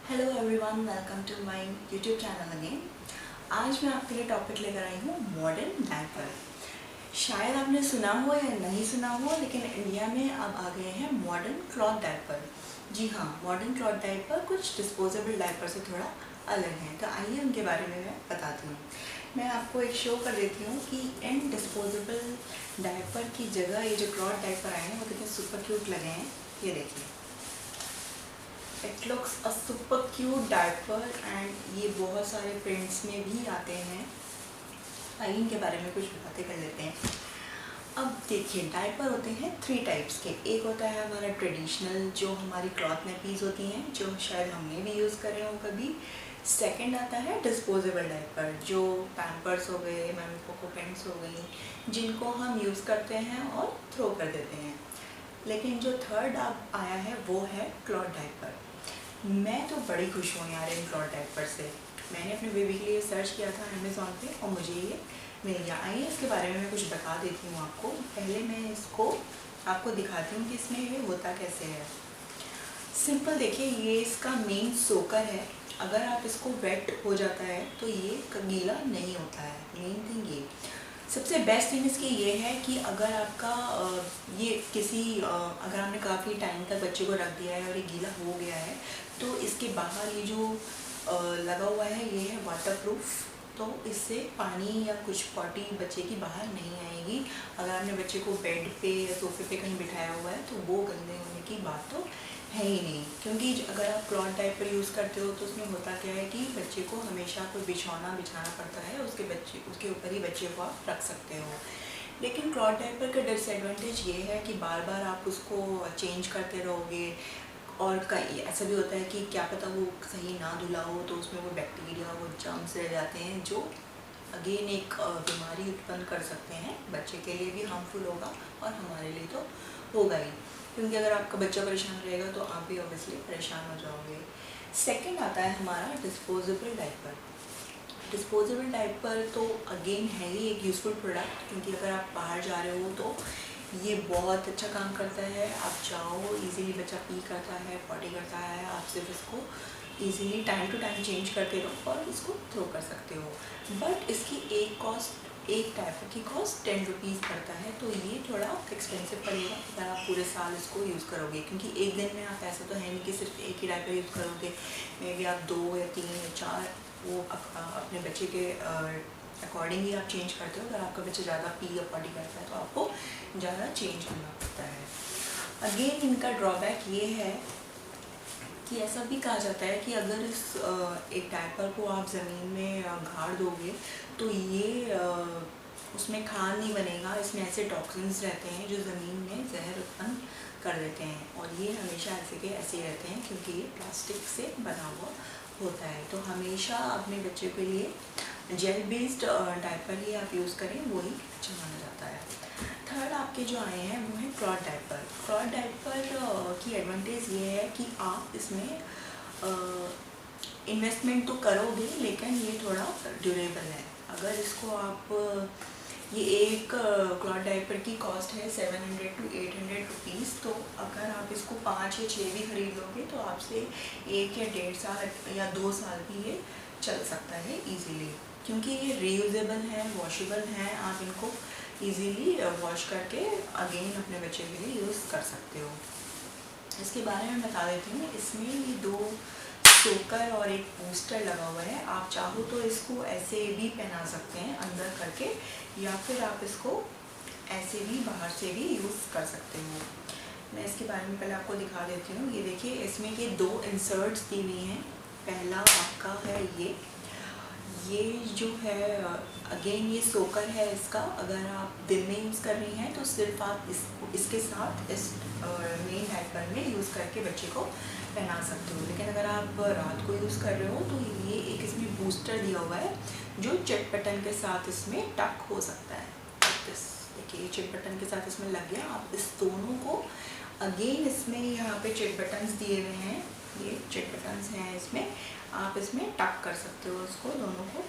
Hello everyone, welcome to my YouTube channel again. आज मैं आपके लिए टॉपिक लेकर आई हूँ मॉडर्न डायपर। शायद आपने सुना हो या नहीं सुना हो, लेकिन इंडिया में अब आ गए हैं मॉडर्न क्लॉथ डायपर। जी हाँ, मॉडर्न क्लॉथ डायपर कुछ डिस्पोजेबल डायपर से थोड़ा अलग हैं। तो आइए उनके बारे में मैं बताती हूँ। मैं आपको एक शो कर देती हूँ कि इन डिस्पोजेबल डायपर की जगह ये जो क्लॉथ डायपर आए हैं वो कितने सुपर क्यूट लगे हैं। ये देखिए, it looks a super cute diaper and ये बहुत सारे प्रिंट्स में भी आते हैं। आइए इनके बारे में कुछ बातें कर लेते हैं। अब देखिए, डायपर होते हैं 3 टाइप्स के। एक होता है हमारा ट्रेडिशनल, जो हमारी क्लॉथ नैपीज़ होती हैं, जो शायद हमने भी यूज़ करे हो कभी। सेकंड आता है डिस्पोजेबल डायपर, जो पैम्पर्स हो गए, मम्मी पोको पैंट्स हो गई, जिनको हम यूज़ करते हैं और थ्रो कर देते हैं। लेकिन जो थर्ड अब आया है वो है क्लॉथ डायपर। मैं तो बड़ी खुश हूँ यार इन क्लॉथ डायपर से। मैंने अपने बेबी के लिए सर्च किया था अमेज़ॉन पे और मुझे ये मिल गया। आइए इसके बारे में मैं कुछ बता देती हूँ आपको। पहले मैं इसको आपको दिखाती हूँ कि इसमें ये होता कैसे है। सिंपल देखिए, ये इसका मेन सोकर है। अगर आप इसको वेट हो जाता है तो ये गीला नहीं होता है। मेन थिंग ये सबसे बेस्ट थिंग इसकी ये है कि अगर आपका ये किसी अगर आपने काफ़ी टाइम तक बच्चे को रख दिया है और ये गीला हो गया है, तो इसके बाहर ये जो लगा हुआ है ये है वाटरप्रूफ। तो इससे पानी या कुछ पॉटी बच्चे की बाहर नहीं आएगी। अगर आपने बच्चे को बेड पे या सोफे पे कहीं बिठाया हुआ है तो वो गंदे होने की बात तो है ही नहीं। क्योंकि अगर आप क्लॉथ डायपर यूज़ करते हो तो उसमें होता क्या है कि बच्चे को हमेशा कोई बिछाना पड़ता है, उसके ऊपर ही बच्चे को आप रख सकते हो। लेकिन क्लॉथ डायपर का डिसएडवांटेज ये है कि बार बार आप उसको चेंज करते रहोगे। और कई ऐसा भी होता है कि क्या पता वो सही ना धुला हो तो उसमें वो बैक्टीरिया, वो जर्म्स रह जाते हैं, जो अगेन एक बीमारी उत्पन्न कर सकते हैं। बच्चे के लिए भी हार्मफुल होगा और हमारे लिए तो होगा ही, क्योंकि अगर आपका बच्चा परेशान रहेगा तो आप भी ऑब्वियसली परेशान हो जाओगे। सेकंड आता है हमारा डिस्पोजेबल डायपर। डिस्पोजेबल डायपर तो अगेन है ही एक यूज़फुल प्रोडक्ट, क्योंकि अगर आप बाहर जा रहे हो तो ये बहुत अच्छा काम करता है। आप जाओ, इजीली बच्चा पी करता है, पॉटी करता है, आप सिर्फ इसको easily time to time change करते रहो और इसको थ्रो कर सकते हो। बट इसकी एक डायपर की कॉस्ट 10 रुपीज़ पड़ता है, तो ये थोड़ा एक्सपेंसिव पड़ेगा अगर आप पूरे साल इसको यूज़ करोगे। क्योंकि एक दिन में आप ऐसा तो है नहीं कि सिर्फ एक ही डायपर यूज़ करोगे। मे बी आप 2 या 3 या 4 वो अपने बच्चे के अकॉर्डिंग ही आप चेंज करते हो। अगर आपका बच्चा ज़्यादा पी या पॉटी करता है तो आपको ज़्यादा चेंज करना पड़ता है। अगेन इनका ड्रॉबैक ये है कि ऐसा भी कहा जाता है कि अगर इस एक डायपर को आप ज़मीन में गाड़ दोगे तो ये उसमें खाद नहीं बनेगा। इसमें ऐसे टॉक्सिन्स रहते हैं जो ज़मीन में जहर उत्पन्न कर देते हैं, और ये हमेशा ऐसे के ऐसे रहते हैं क्योंकि ये प्लास्टिक से बना हुआ होता है। तो हमेशा अपने बच्चे के लिए जेल बेस्ड डायपर ही आप यूज़ करें, वही अच्छा माना जाता है। थर्ड आपके जो आए हैं वो है क्लॉथ डायपर। क्लॉथ डायपर की एडवांटेज ये है कि आप इसमें इन्वेस्टमेंट तो करोगे, लेकिन ये थोड़ा ड्यूरेबल है। अगर इसको आप ये एक क्लॉथ डायपर की कॉस्ट है 700 to 800 रुपीज़। तो अगर आप इसको 5 या 6 भी खरीद लोगे तो आपसे 1 या 1.5 साल या 2 साल भी ये चल सकता है ईजीली, क्योंकि ये रीयूजेबल है, वॉशेबल हैं। आप इनको इजीली वॉश करके अगेन अपने बच्चे के लिए यूज़ कर सकते हो। इसके बारे में बता देती हूँ। इसमें ये 2 सोकर और एक बूस्टर लगा हुआ है। आप चाहो तो इसको ऐसे भी पहना सकते हैं अंदर करके, या फिर आप इसको ऐसे भी बाहर से भी यूज़ कर सकते हो। मैं इसके बारे में पहले आपको दिखा देती हूँ। ये देखिए, इसमें ये 2 इंसर्ट्स दी हुई हैं। पहला आपका है ये जो है अगेन ये सोकर है इसका। अगर आप दिन में यूज़ कर रही हैं तो सिर्फ आप इसके साथ इस मेन डायपर में यूज़ करके बच्चे को पहना सकते हो। लेकिन अगर आप रात को यूज़ कर रहे हो तो ये एक इसमें बूस्टर दिया हुआ है जो चिट बटन के साथ इसमें टक हो सकता है। देखिए, चिट बटन के साथ इसमें लग गया। आप इस दोनों को अगेन इसमें यहाँ पे चिट बटन्स दिए हुए हैं, ये चिट बटन्स हैं इसमें। आप इसमें टक कर सकते हो इसको, दोनों को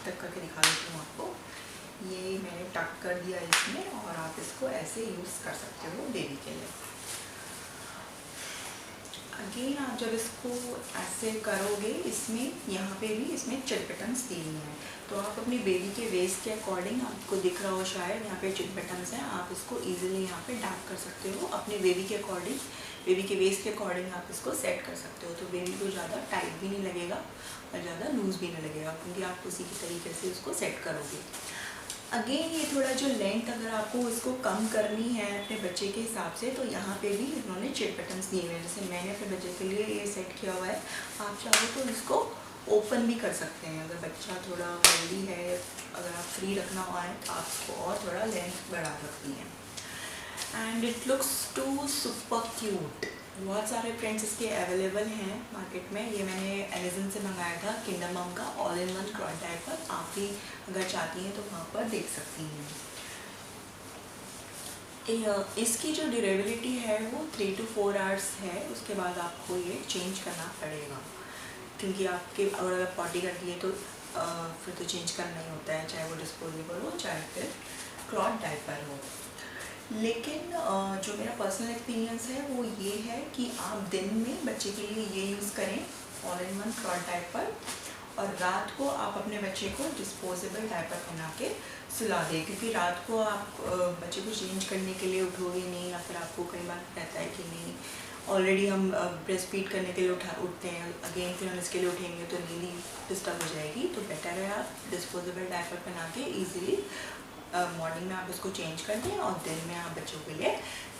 टक करके दिखा देती हूँ आपको। ये मैंने टक कर दिया इसमें, और आप इसको ऐसे यूज़ कर सकते हो बेबी के लिए। अगेन आप जब इसको ऐसे करोगे, इसमें यहाँ पे भी इसमें चिट बटन्स दी हुई हैं, तो आप अपनी बेबी के वेस्ट के अकॉर्डिंग, आपको दिख रहा हो शायद यहाँ पे चिट बटन्स हैं, आप इसको इजीली यहाँ पे डैप कर सकते हो अपने बेबी के अकॉर्डिंग, बेबी के वेस्ट के अकॉर्डिंग आप इसको सेट कर सकते हो। तो बेबी को ज़्यादा टाइट भी नहीं लगेगा और ज़्यादा लूज़ भी नहीं लगेगा, क्योंकि आप उसी की तरीके से उसको सेट करोगे। अगेन ये थोड़ा जो लेंथ अगर आपको इसको कम करनी है अपने बच्चे के हिसाब से, तो यहाँ पे भी इन्होंने चिट बटन्स दिए हुए हैं। जैसे मैंने अपने बच्चे के लिए ये सेट किया हुआ है, आप चाहो तो इसको ओपन भी कर सकते हैं। अगर बच्चा थोड़ा हेल्दी है, अगर आप फ्री रखना हुआ है तो आप इसको और थोड़ा लेंथ बढ़ा सकती हैं। And it looks to super cute. बहुत सारे प्रिंट्स इसके अवेलेबल हैं मार्केट में। ये मैंने अमेज़न से मंगाया था, किंडर मॉम का all in one cloth diaper. आप भी अगर चाहती हैं तो वहाँ पर देख सकती हैं। इसकी जो ड्यूरेबिलिटी है वो 3 to 4 आवर्स है, उसके बाद आपको ये चेंज करना पड़ेगा, क्योंकि आपके अगर पॉटी करती है तो फिर तो चेंज करना ही होता है, चाहे वो डिस्पोजेबल हो चाहे फिर क्लॉथ डायपर हो। लेकिन जो मेरा पर्सनल एक्सपीरियंस है वो ये है कि आप दिन में बच्चे के लिए ये यूज़ करें all in one cloth diaper, और रात को आप अपने बच्चे को डिस्पोजेबल डायपर पहना के सुला दें, क्योंकि रात को आप बच्चे को चेंज करने के लिए उठोगे नहीं, या फिर आपको कई बार रहता है कि नहीं ऑलरेडी हम ब्रेस्ट फीड करने के लिए उठते हैं, अगेन फिर हम इसके लिए उठेंगे तो नींद डिस्टर्ब हो जाएगी। तो बेटर है आप डिस्पोजेबल डायपर पहना के ईजिली मॉर्निंग में आप इसको चेंज कर दें, और दिन में आप बच्चों के लिए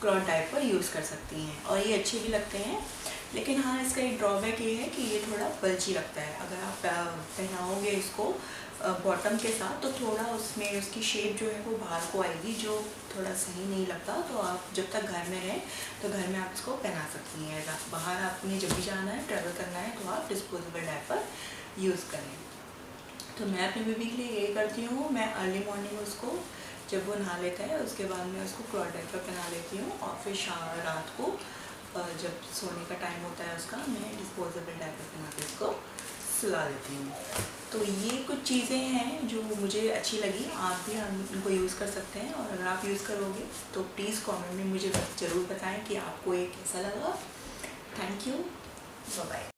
क्लॉथ डायपर यूज़ कर सकती हैं, और ये अच्छे भी लगते हैं। लेकिन हाँ, इसका एक ड्रॉबैक ये है कि ये थोड़ा बल्जी लगता है। अगर आप पहनाओगे इसको बॉटम के साथ तो थोड़ा उसमें उसकी शेप जो है वो बाहर को आएगी, जो थोड़ा सही नहीं लगता। तो आप जब तक घर में रहें तो घर में आप इसको पहना सकती हैं। बाहर आपने जब भी जाना है, ट्रैवल करना है, तो आप डिस्पोजेबल डायपर यूज़ करें। तो मैं अपने बेबी के लिए ये करती हूँ, मैं अर्ली मॉर्निंग उसको जब वो नहा लेता है उसके बाद मैं उसको क्लॉथ डायपर पहना लेती हूँ, और फिर रात को जब सोने का टाइम होता है उसका, मैं डिस्पोजेबल डायपर पहना के उसको सुला देती हूँ। तो ये कुछ चीज़ें हैं जो मुझे अच्छी लगी, आप भी इनको यूज़ कर सकते हैं। और अगर आप यूज़ करोगे तो प्लीज़ कमेंट में मुझे ज़रूर बताएं कि आपको ये कैसा लगा। Thank you, bye bye.